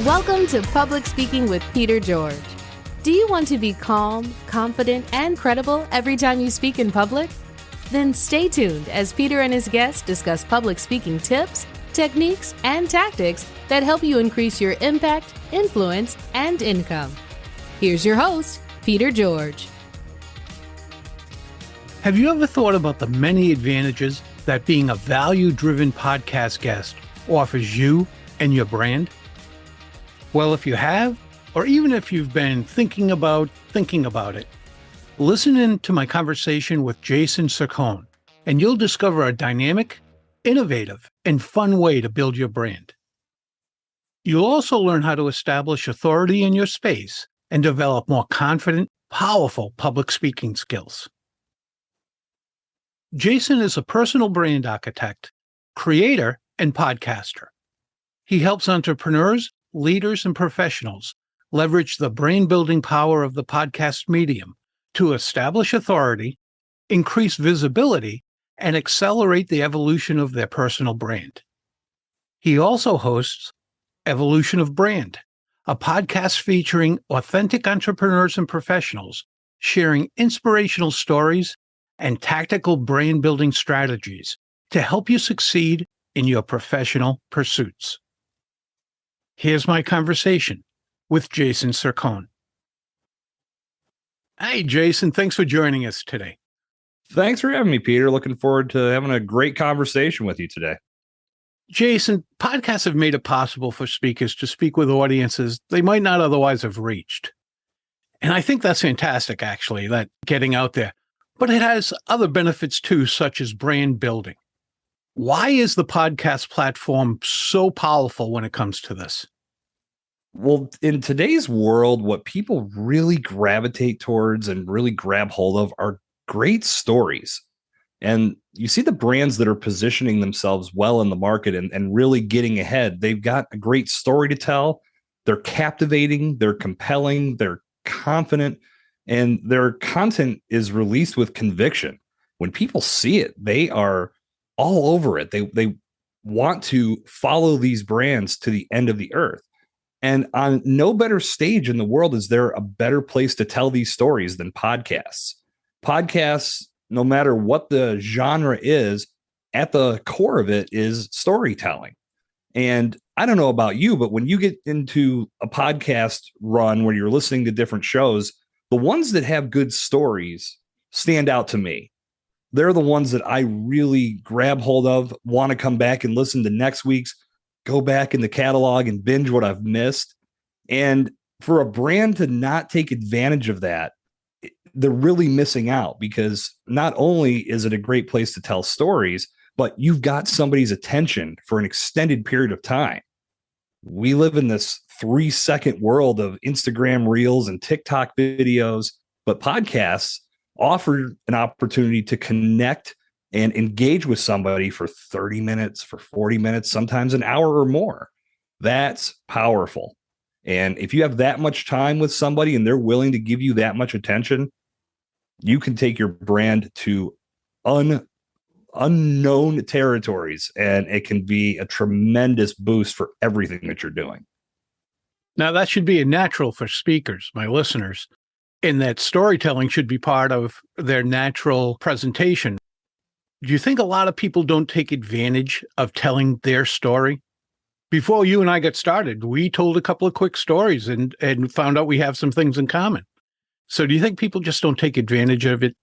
Welcome to Public Speaking with Peter George. Do you want to be calm, confident, and credible every time you speak in public? Then stay tuned as Peter and his guests discuss public speaking tips, techniques, and tactics that help you increase your impact, influence, and income. Here's your host, Peter George. Have you ever thought about the many advantages that being a value-driven podcast guest offers you and your brand? Well, if you have, or even if you've been thinking about it, listen in to my conversation with Jason Cercone, and you'll discover a dynamic, innovative, and fun way to build your brand. You'll also learn how to establish authority in your space and develop more confident, powerful public speaking skills. Jason is a personal brand architect, creator, and podcaster. He helps entrepreneurs, leaders, and professionals leverage the brand-building power of the podcast medium to establish authority, increase visibility, and accelerate the evolution of their personal brand. He also hosts Evolution of Brand, a podcast featuring authentic entrepreneurs and professionals sharing inspirational stories and tactical brand-building strategies to help you succeed in your professional pursuits. Here's my conversation with Jason Cercone. Hey, Jason, thanks for joining us today. Thanks for having me, Peter. Looking forward to having a great conversation with you today. Jason, podcasts have made it possible for speakers to speak with audiences they might not otherwise have reached. And I think that's fantastic, actually, that getting out there. But it has other benefits too, such as brand building. Why is the podcast platform so powerful when it comes to this? Well, in today's world, what people really gravitate towards and really grab hold of are great stories. And you see the brands that are positioning themselves well in the market and really getting ahead. They've got a great story to tell. They're captivating, they're compelling, they're confident, and their content is released with conviction. When people see it, they are all over it. They want to follow these brands to the end of the earth. And on no better stage in the world is there a better place to tell these stories than podcasts. Podcasts, no matter what the genre is, at the core of it is storytelling. And I don't know about you, but when you get into a podcast run where you're listening to different shows, the ones that have good stories stand out to me. They're the ones that I really grab hold of, want to come back and listen to next week's, go back in the catalog and binge what I've missed. And for a brand to not take advantage of that, they're really missing out, because not only is it a great place to tell stories, but you've got somebody's attention for an extended period of time. We live in this 3-second world of Instagram reels and TikTok videos, but podcasts offer an opportunity to connect and engage with somebody for 30 minutes, for 40 minutes, sometimes an hour or more. That's powerful. And if you have that much time with somebody and they're willing to give you that much attention, you can take your brand to unknown territories, and it can be a tremendous boost for everything that you're doing. Now, that should be a natural for speakers, my listeners, in that storytelling should be part of their natural presentation. Do you think a lot of people don't take advantage of telling their story? Before you and I got started, we told a couple of quick stories and found out we have some things in common. So do you think people just don't take advantage of it?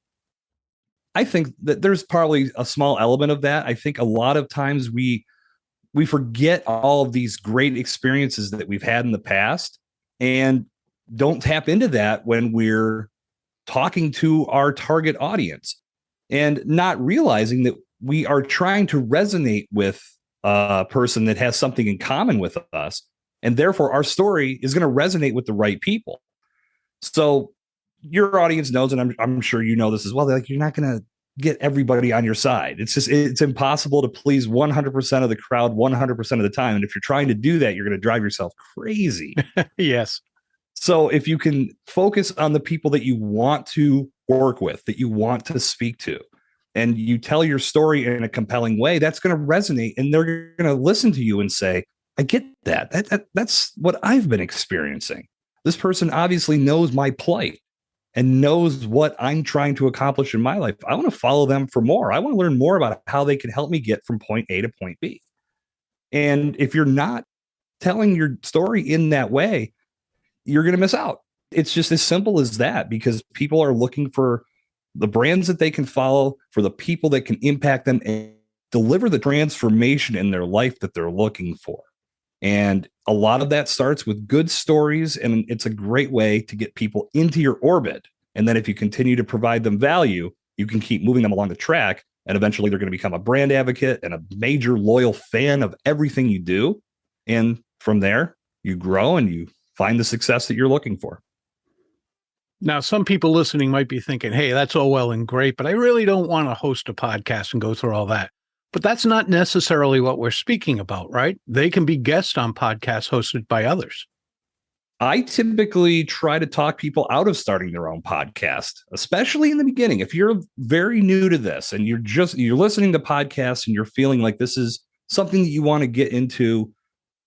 I think that there's probably a small element of that. I think a lot of times we forget all of these great experiences that we've had in the past and don't tap into that when we're talking to our target audience, and not realizing that we are trying to resonate with a person that has something in common with us. And therefore our story is going to resonate with the right people. So your audience knows, and I'm sure you know this as well, like, you're not going to get everybody on your side. It's impossible to please 100% of the crowd 100% of the time. And if you're trying to do that, you're going to drive yourself crazy. Yes. So if you can focus on the people that you want to work with, that you want to speak to, and you tell your story in a compelling way, that's going to resonate, and they're going to listen to you and say, I get that. That's what I've been experiencing. This person obviously knows my plight and knows what I'm trying to accomplish in my life. I want to follow them for more. I want to learn more about how they can help me get from point A to point B. And if you're not telling your story in that way, you're going to miss out. It's just as simple as that, because people are looking for the brands that they can follow, for the people that can impact them and deliver the transformation in their life that they're looking for. And a lot of that starts with good stories, and it's a great way to get people into your orbit. And then if you continue to provide them value, you can keep moving them along the track, and eventually they're going to become a brand advocate and a major loyal fan of everything you do. And from there, you grow and you find the success that you're looking for. Now, some people listening might be thinking, hey, that's all well and great, but I really don't want to host a podcast and go through all that. But that's not necessarily what we're speaking about, right? They can be guests on podcasts hosted by others. I typically try to talk people out of starting their own podcast, especially in the beginning. If you're very new to this and you're listening to podcasts and you're feeling like this is something that you want to get into,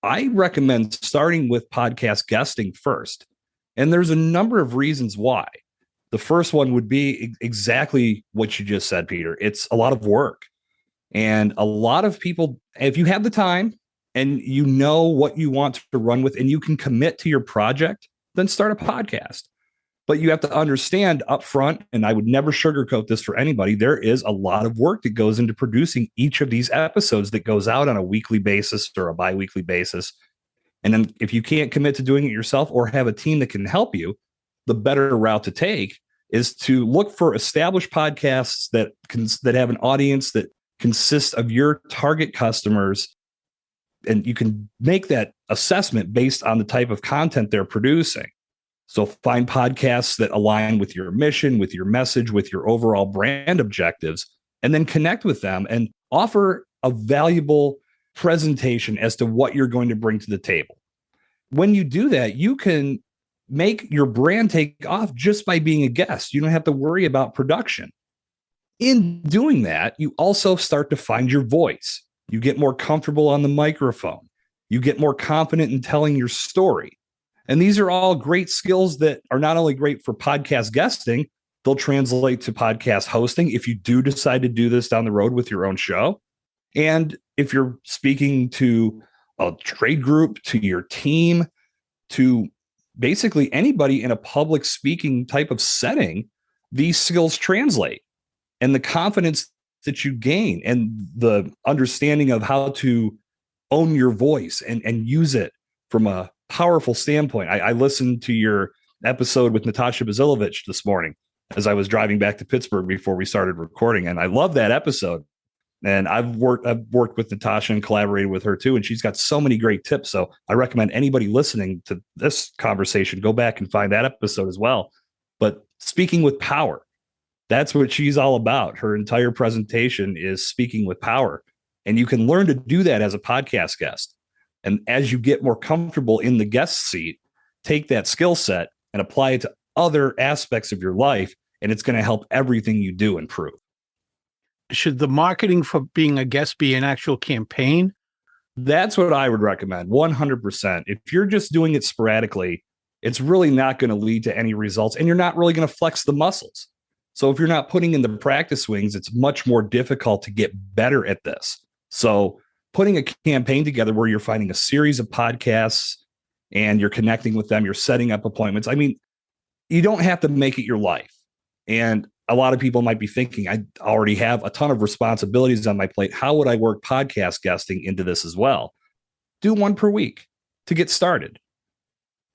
I recommend starting with podcast guesting first. And there's a number of reasons why. The first one would be exactly what you just said, Peter. It's a lot of work. And a lot of people, if you have the time and you know what you want to run with and you can commit to your project, then start a podcast. But you have to understand up front, and I would never sugarcoat this for anybody, there is a lot of work that goes into producing each of these episodes that goes out on a weekly basis or a bi-weekly basis. And then if you can't commit to doing it yourself or have a team that can help you, the better route to take is to look for established podcasts that have an audience that consists of your target customers. And you can make that assessment based on the type of content they're producing. So find podcasts that align with your mission, with your message, with your overall brand objectives, and then connect with them and offer a valuable presentation as to what you're going to bring to the table. When you do that, you can make your brand take off just by being a guest. You don't have to worry about production. In doing that, you also start to find your voice. You get more comfortable on the microphone. You get more confident in telling your story. And these are all great skills that are not only great for podcast guesting, they'll translate to podcast hosting if you do decide to do this down the road with your own show. And if you're speaking to a trade group, to your team, to basically anybody in a public speaking type of setting, these skills translate. And the confidence that you gain and the understanding of how to own your voice and use it from a powerful standpoint. I listened to your episode with Natasha Bazilovich this morning as I was driving back to Pittsburgh before we started recording. And I love that episode. And I've worked with Natasha and collaborated with her too. And she's got so many great tips. So I recommend anybody listening to this conversation, go back and find that episode as well. But speaking with power, that's what she's all about. Her entire presentation is speaking with power. And you can learn to do that as a podcast guest. And as you get more comfortable in the guest seat, take that skill set and apply it to other aspects of your life. And it's going to help everything you do improve. Should the marketing for being a guest be an actual campaign? That's what I would recommend, 100%. If you're just doing it sporadically, it's really not going to lead to any results. And you're not really going to flex the muscles. So if you're not putting in the practice swings, it's much more difficult to get better at this. So putting a campaign together where you're finding a series of podcasts and you're connecting with them, you're setting up appointments. I mean, you don't have to make it your life. And a lot of people might be thinking, I already have a ton of responsibilities on my plate. How would I work podcast guesting into this as well? Do one per week to get started.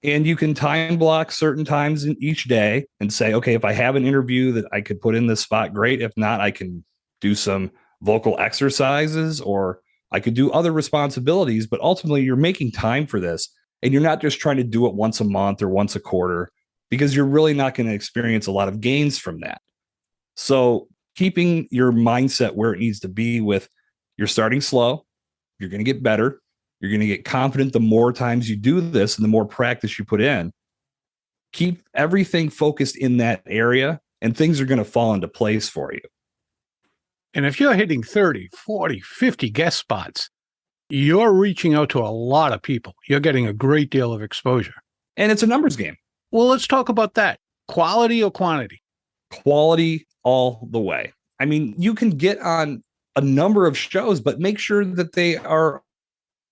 And you can time block certain times in each day and say, okay, if I have an interview that I could put in this spot, great. If not, I can do some vocal exercises or I could do other responsibilities. But ultimately, you're making time for this. And you're not just trying to do it once a month or once a quarter, because you're really not going to experience a lot of gains from that. So keeping your mindset where it needs to be with you're starting slow, you're going to get better. You're going to get confident the more times you do this and the more practice you put in. Keep everything focused in that area and things are going to fall into place for you. And if you're hitting 30, 40, 50 guest spots, You're reaching out to a lot of people. You're getting a great deal of exposure. And it's a numbers game. Well, let's talk about that. Quality or quantity? Quality all the way. I mean, you can get on a number of shows, but make sure that they are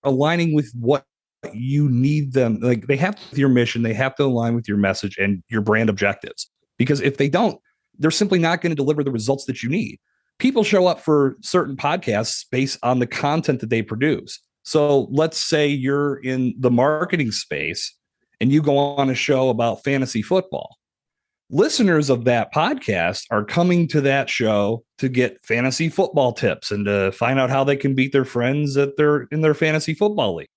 aligning with what you need them. Like, they have to, with your mission, they have to align with your message and your brand objectives. Because if they don't, they're simply not going to deliver the results that you need. People show up for certain podcasts based on the content that they produce. So let's say you're in the marketing space and you go on a show about fantasy football. Listeners of that podcast are coming to that show to get fantasy football tips and to find out how they can beat their friends in their fantasy football league,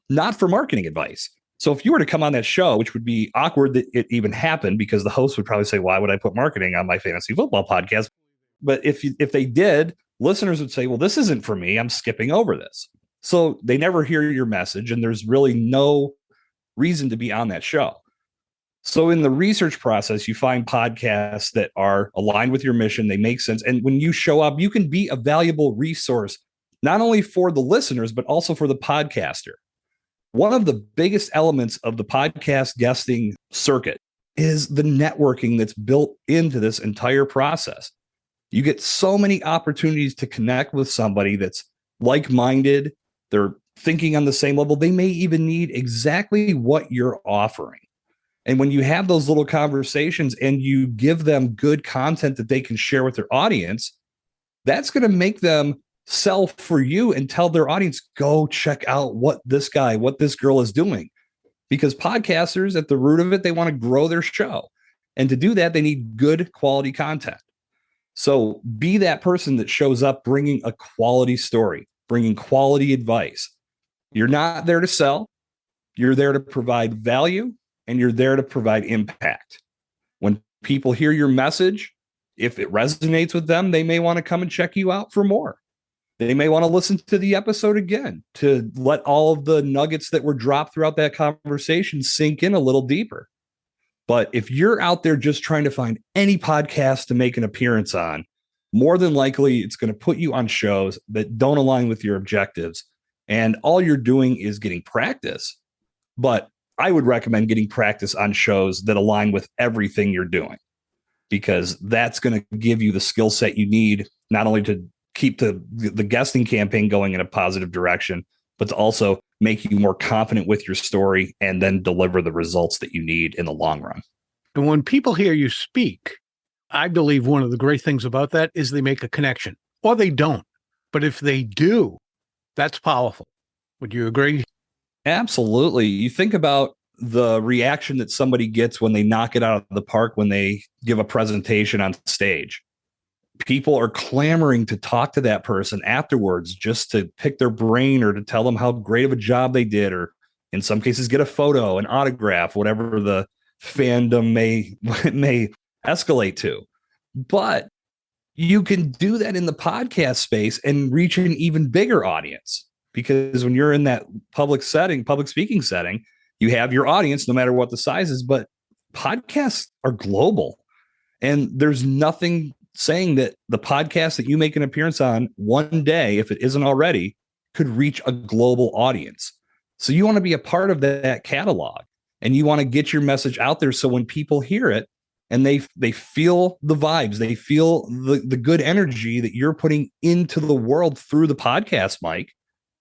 not for marketing advice. So if you were to come on that show, which would be awkward that it even happened, because the host would probably say, why would I put marketing on my fantasy football podcast? But if they did, listeners would say, well, this isn't for me. I'm skipping over this. So they never hear your message, and there's really no reason to be on that show. So in the research process, you find podcasts that are aligned with your mission. They make sense. And when you show up, you can be a valuable resource, not only for the listeners, but also for the podcaster. One of the biggest elements of the podcast guesting circuit is the networking that's built into this entire process. You get so many opportunities to connect with somebody that's like-minded. They're thinking on the same level. They may even need exactly what you're offering. And when you have those little conversations and you give them good content that they can share with their audience, that's going to make them sell for you and tell their audience, go check out what this girl is doing. Because podcasters, at the root of it, they want to grow their show. And to do that, they need good quality content. So be that person that shows up bringing a quality story, bringing quality advice. You're not there to sell. You're there to provide value, and you're there to provide impact. When people hear your message, if it resonates with them, they may want to come and check you out for more. They may want to listen to the episode again to let all of the nuggets that were dropped throughout that conversation sink in a little deeper. But if you're out there just trying to find any podcast to make an appearance on, more than likely it's going to put you on shows that don't align with your objectives. And all you're doing is getting practice. But I would recommend getting practice on shows that align with everything you're doing, because that's going to give you the skill set you need, not only to keep the guesting campaign going in a positive direction, but to also make you more confident with your story and then deliver the results that you need in the long run. And when people hear you speak, I believe one of the great things about that is they make a connection, or they don't. But if they do, that's powerful. Would you agree? Absolutely. You think about the reaction that somebody gets when they knock it out of the park, when they give a presentation on stage. People are clamoring to talk to that person afterwards, just to pick their brain or to tell them how great of a job they did, or in some cases get a photo, an autograph, whatever the fandom may escalate to. But you can do that in the podcast space and reach an even bigger audience, because when you're in that public speaking setting, you have your audience no matter what the size is. But podcasts are global, and there's nothing saying that the podcast that you make an appearance on one day, if it isn't already, could reach a global audience. So you want to be a part of that catalog, and you want to get your message out there. So when people hear it and they feel the vibes, they feel the good energy that you're putting into the world through the podcast, Mike,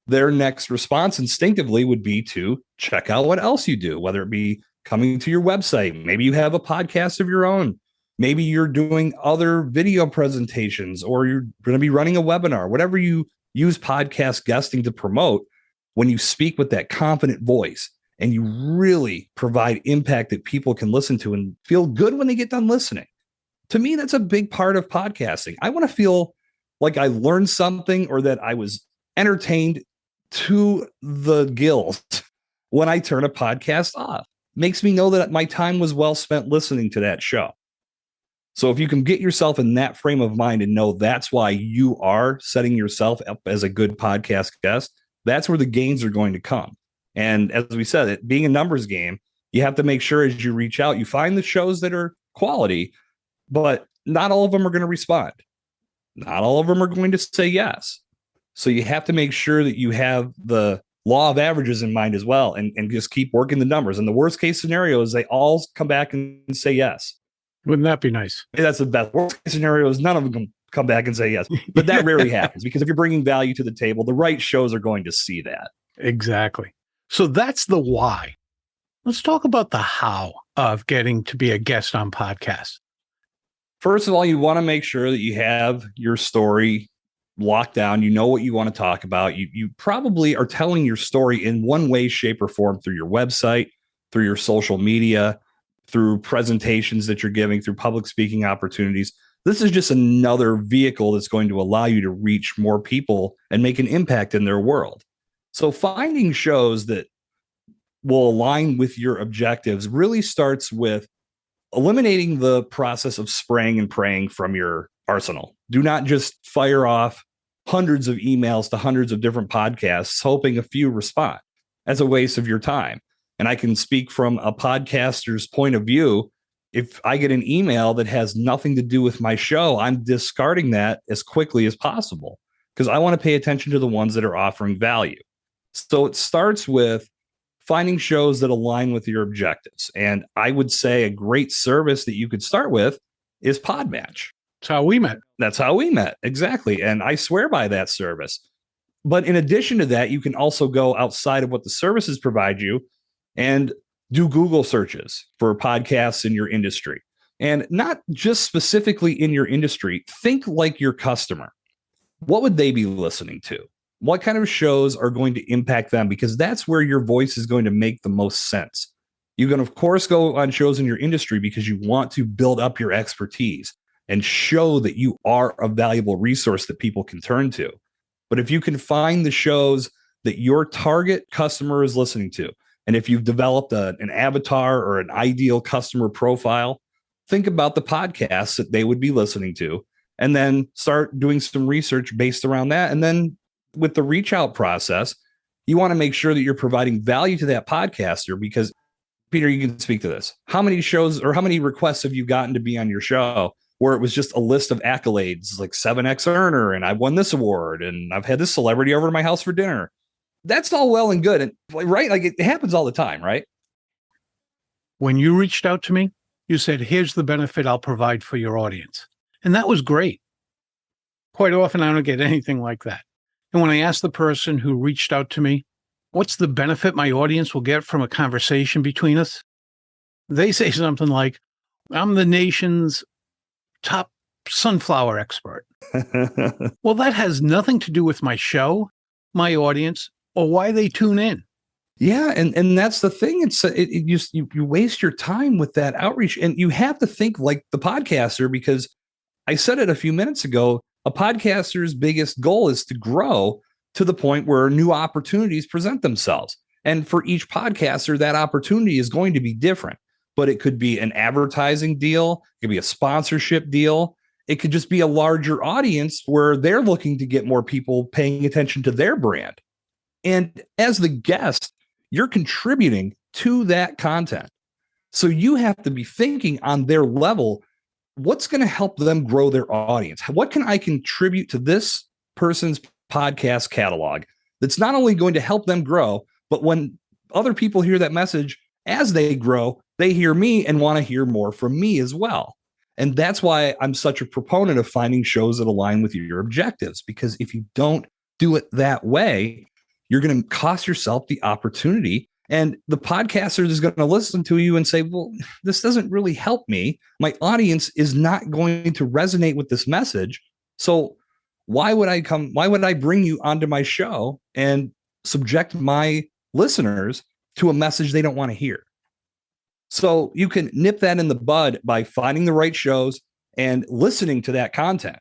their next response instinctively would be to check out what else you do, whether it be coming to your website. Maybe you have a podcast of your own. Maybe you're doing other video presentations, or you're going to be running a webinar, whatever you use podcast guesting to promote. When you speak with that confident voice and you really provide impact that people can listen to and feel good when they get done listening, to me, that's a big part of podcasting. I want to feel like I learned something, or that I was entertained to the gills when I turn a podcast off. Makes me know that my time was well spent listening to that show. So if you can get yourself in that frame of mind and know that's why you are setting yourself up as a good podcast guest, that's where the gains are going to come. And as we said, it being a numbers game, you have to make sure as you reach out, you find the shows that are quality, but not all of them are going to respond. Not all of them are going to say yes. So you have to make sure that you have the law of averages in mind as well, and just keep working the numbers. And the worst case scenario is they all come back and say yes. Wouldn't that be nice? That's the best. Worst case scenario is none of them come back and say yes. But that rarely happens, because if you're bringing value to the table, the right shows are going to see that. Exactly. So that's the why. Let's talk about the how of getting to be a guest on podcasts. First of all, you want to make sure that you have your story locked down. You know what you want to talk about. You probably are telling your story in one way, shape, or form through your website, through your social media, through presentations that you're giving, through public speaking opportunities. This is just another vehicle that's going to allow you to reach more people and make an impact in their world. So finding shows that will align with your objectives really starts with eliminating the process of spraying and praying from your arsenal. Do not just fire off hundreds of emails to hundreds of different podcasts, hoping a few respond. That's a waste of your time. And I can speak from a podcaster's point of view. If I get an email that has nothing to do with my show, I'm discarding that as quickly as possible, because I want to pay attention to the ones that are offering value. So it starts with finding shows that align with your objectives. And I would say a great service that you could start with is Podmatch. That's how we met. That's how we met. Exactly. And I swear by that service. But in addition to that, you can also go outside of what the services provide you and do Google searches for podcasts in your industry. And not just specifically in your industry. Think like your customer. What would they be listening to? What kind of shows are going to impact them? Because that's where your voice is going to make the most sense. You can, of course, go on shows in your industry because you want to build up your expertise and show that you are a valuable resource that people can turn to. But if you can find the shows that your target customer is listening to, and if you've developed an avatar or an ideal customer profile, think about the podcasts that they would be listening to, and then start doing some research based around that. And then with the reach out process, you want to make sure that you're providing value to that podcaster, because Peter, you can speak to this. How many shows or how many requests have you gotten to be on your show where it was just a list of accolades like 7X earner and I won this award and I've had this celebrity over to my house for dinner? That's all well and good. And right. Like it happens all the time, right? When you reached out to me, you said, here's the benefit I'll provide for your audience. And that was great. Quite often, I don't get anything like that. And when I asked the person who reached out to me, what's the benefit my audience will get from a conversation between us? They say something like, I'm the nation's top sunflower expert. Well, that has nothing to do with my show, my audience, or why they tune in. Yeah, and that's the thing. You waste your time with that outreach, and you have to think like the podcaster, because I said it a few minutes ago. A podcaster's biggest goal is to grow to the point where new opportunities present themselves. And for each podcaster, that opportunity is going to be different. But it could be an advertising deal, it could be a sponsorship deal. It could just be a larger audience where they're looking to get more people paying attention to their brand. And as the guest, you're contributing to that content. So you have to be thinking on their level, what's going to help them grow their audience? What can I contribute to this person's podcast catalog that's not only going to help them grow, but when other people hear that message as they grow, they hear me and want to hear more from me as well. And that's why I'm such a proponent of finding shows that align with your objectives, because if you don't do it that way, you're going to cost yourself the opportunity. And the podcaster is going to listen to you and say, well, this doesn't really help me. My audience is not going to resonate with this message. So why would I bring you onto my show and subject my listeners to a message they don't want to hear? So you can nip that in the bud by finding the right shows and listening to that content.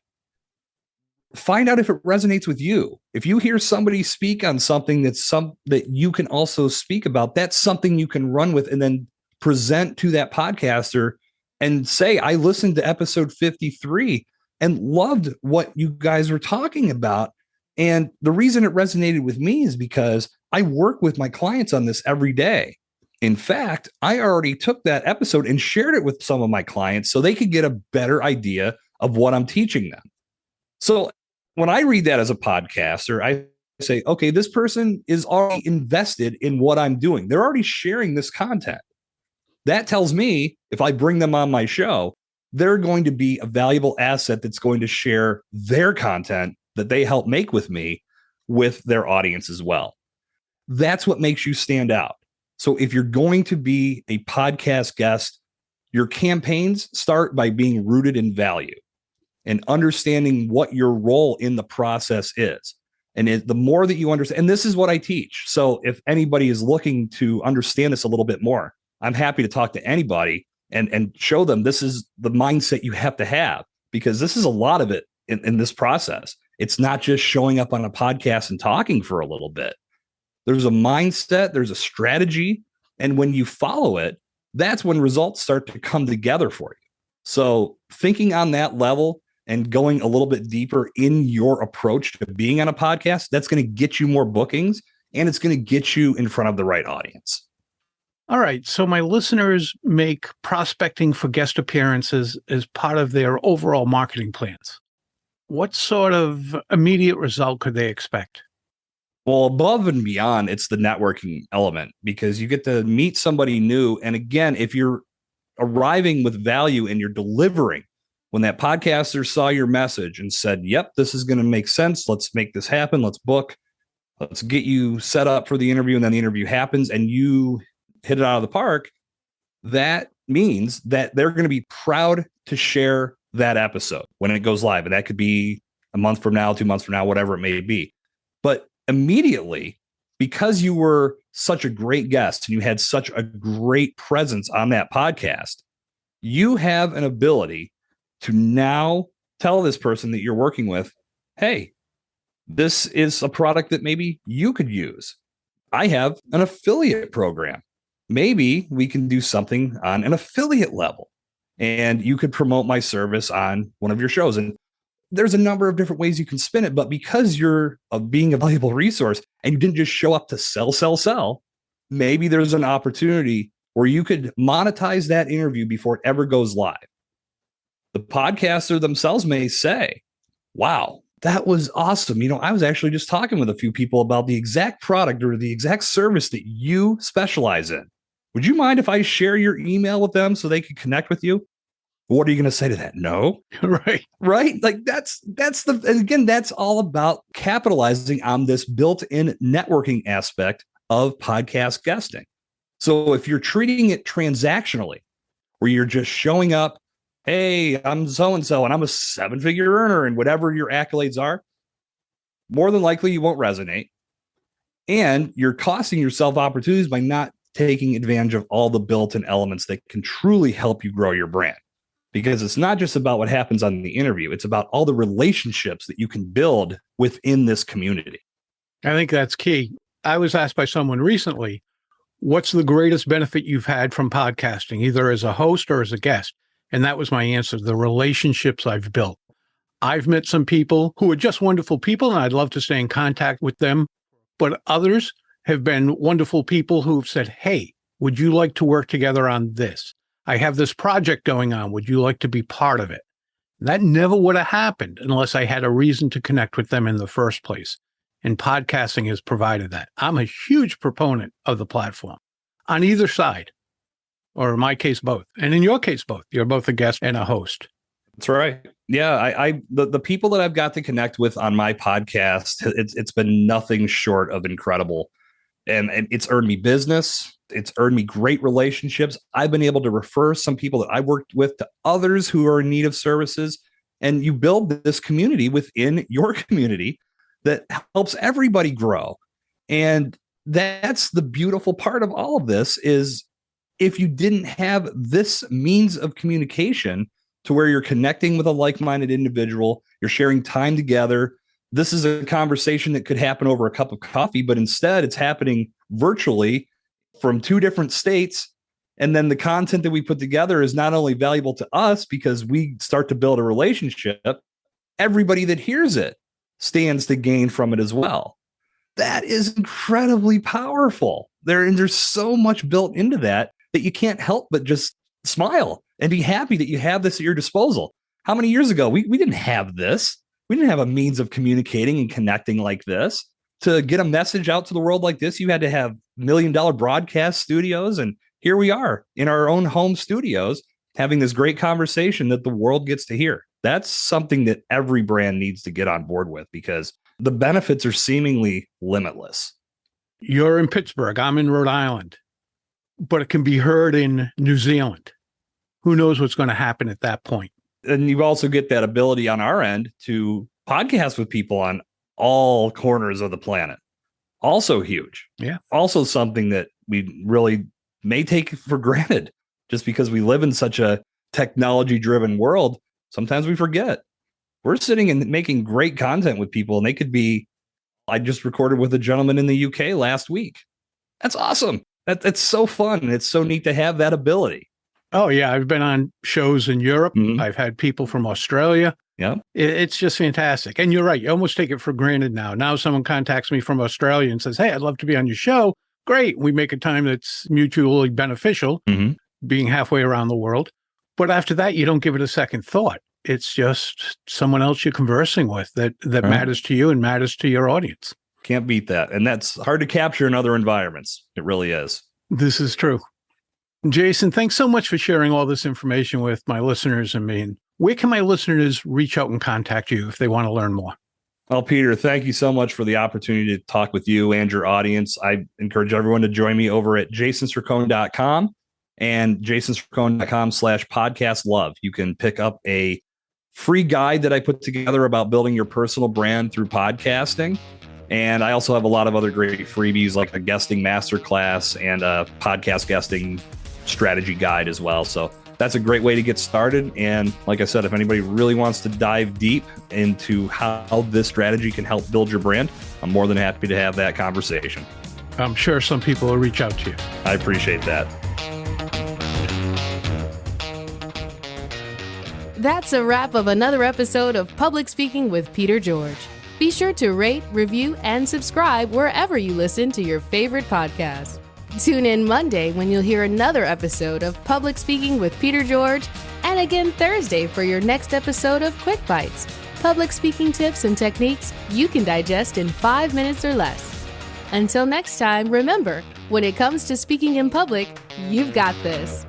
Find out if it resonates with you. If you hear somebody speak on something that you can also speak about, that's something you can run with and then present to that podcaster and say, I listened to episode 53 and loved what you guys were talking about. And the reason it resonated with me is because I work with my clients on this every day. In fact, I already took that episode and shared it with some of my clients so they could get a better idea of what I'm teaching them. So when I read that as a podcaster, I say, okay, this person is already invested in what I'm doing. They're already sharing this content. That tells me if I bring them on my show, they're going to be a valuable asset that's going to share their content that they help make with me with their audience as well. That's what makes you stand out. So if you're going to be a podcast guest, your campaigns start by being rooted in value and understanding what your role in the process is. And the more that you understand, and this is what I teach. So if anybody is looking to understand this a little bit more, I'm happy to talk to anybody and show them this is the mindset you have to have, because this is a lot of it in this process. It's not just showing up on a podcast and talking for a little bit. There's a mindset, there's a strategy. And when you follow it, that's when results start to come together for you. So thinking on that level and going a little bit deeper in your approach to being on a podcast, that's going to get you more bookings and it's going to get you in front of the right audience. All right. So my listeners make prospecting for guest appearances as part of their overall marketing plans. What sort of immediate result could they expect? Well, above and beyond, it's the networking element, because you get to meet somebody new. And again, if you're arriving with value and you're delivering, when that podcaster saw your message and said, yep, this is going to make sense. Let's make this happen. Let's book. Let's get you set up for the interview. And then the interview happens and you hit it out of the park. That means that they're going to be proud to share that episode when it goes live. And that could be a month from now, 2 months from now, whatever it may be. But immediately, because you were such a great guest and you had such a great presence on that podcast, you have an ability to now tell this person that you're working with, hey, this is a product that maybe you could use. I have an affiliate program. Maybe we can do something on an affiliate level and you could promote my service on one of your shows. And there's a number of different ways you can spin it, but because you're being a valuable resource and you didn't just show up to sell, maybe there's an opportunity where you could monetize that interview before it ever goes live. The podcaster themselves may say, wow, that was awesome. I was actually just talking with a few people about the exact product or the exact service that you specialize in. Would you mind if I share your email with them so they can connect with you? What are you going to say to that? No. Right. Like and again, that's all about capitalizing on this built-in networking aspect of podcast guesting. So if you're treating it transactionally, where you're just showing up, hey, I'm so-and-so and I'm a 7-figure earner and whatever your accolades are, more than likely you won't resonate. And you're costing yourself opportunities by not taking advantage of all the built-in elements that can truly help you grow your brand. Because it's not just about what happens on the interview. It's about all the relationships that you can build within this community. I think that's key. I was asked by someone recently, what's the greatest benefit you've had from podcasting, either as a host or as a guest? And that was my answer, the relationships I've built. I've met some people who are just wonderful people, and I'd love to stay in contact with them. But others have been wonderful people who've said, hey, would you like to work together on this? I have this project going on. Would you like to be part of it? That never would have happened unless I had a reason to connect with them in the first place. And podcasting has provided that. I'm a huge proponent of the platform on either side, or in my case, both. And in your case, both. You're both a guest and a host. That's right. Yeah, the people that I've got to connect with on my podcast, it's been nothing short of incredible. And it's earned me business. It's earned me great relationships. I've been able to refer some people that I worked with to others who are in need of services. And you build this community within your community that helps everybody grow. And that's the beautiful part of all of this is if you didn't have this means of communication to where you're connecting with a like-minded individual, you're sharing time together. This is a conversation that could happen over a cup of coffee, but instead it's happening virtually from 2 different states. And then the content that we put together is not only valuable to us because we start to build a relationship, everybody that hears it stands to gain from it as well. That is incredibly powerful. There's so much built into that you can't help but just smile and be happy that you have this at your disposal. How many years ago? We didn't have this. We didn't have a means of communicating and connecting like this. To get a message out to the world like this, you had to have $1 million broadcast studios. And here we are in our own home studios having this great conversation that the world gets to hear. That's something that every brand needs to get on board with, because the benefits are seemingly limitless. You're in Pittsburgh. I'm in Rhode Island, but it can be heard in New Zealand. Who knows what's going to happen at that point? And you also get that ability on our end to podcast with people on all corners of the planet. Also huge. Yeah. Also something that we really may take for granted just because we live in such a technology-driven world. Sometimes we forget. We're sitting and making great content with people, and they could be, I just recorded with a gentleman in the UK last week. That's awesome. That's so fun. It's so neat to have that ability. Oh, yeah. I've been on shows in Europe. Mhm. I've had people from Australia. Yeah. It's just fantastic. And you're right. You almost take it for granted now. Now someone contacts me from Australia and says, hey, I'd love to be on your show. Great. We make a time that's mutually beneficial, Mhm. being halfway around the world. But after that, you don't give it a second thought. It's just someone else you're conversing with that Right. matters to you and matters to your audience. Can't beat that. And that's hard to capture in other environments. It really is. This is true. Jason, thanks so much for sharing all this information with my listeners and me. And where can my listeners reach out and contact you if they want to learn more? Well, Peter, thank you so much for the opportunity to talk with you and your audience. I encourage everyone to join me over at jasoncercone.com and jasoncercone.com/podcast love. You can pick up a free guide that I put together about building your personal brand through podcasting. And I also have a lot of other great freebies like a guesting masterclass and a podcast guesting strategy guide as well. So that's a great way to get started. And like I said, if anybody really wants to dive deep into how this strategy can help build your brand, I'm more than happy to have that conversation. I'm sure some people will reach out to you. I appreciate that. That's a wrap of another episode of Public Speaking with Peter George. Be sure to rate, review, and subscribe wherever you listen to your favorite podcast. Tune in Monday when you'll hear another episode of Public Speaking with Peter George, and again Thursday for your next episode of Quick Bites, public speaking tips and techniques you can digest in 5 minutes or less. Until next time, remember, when it comes to speaking in public, you've got this.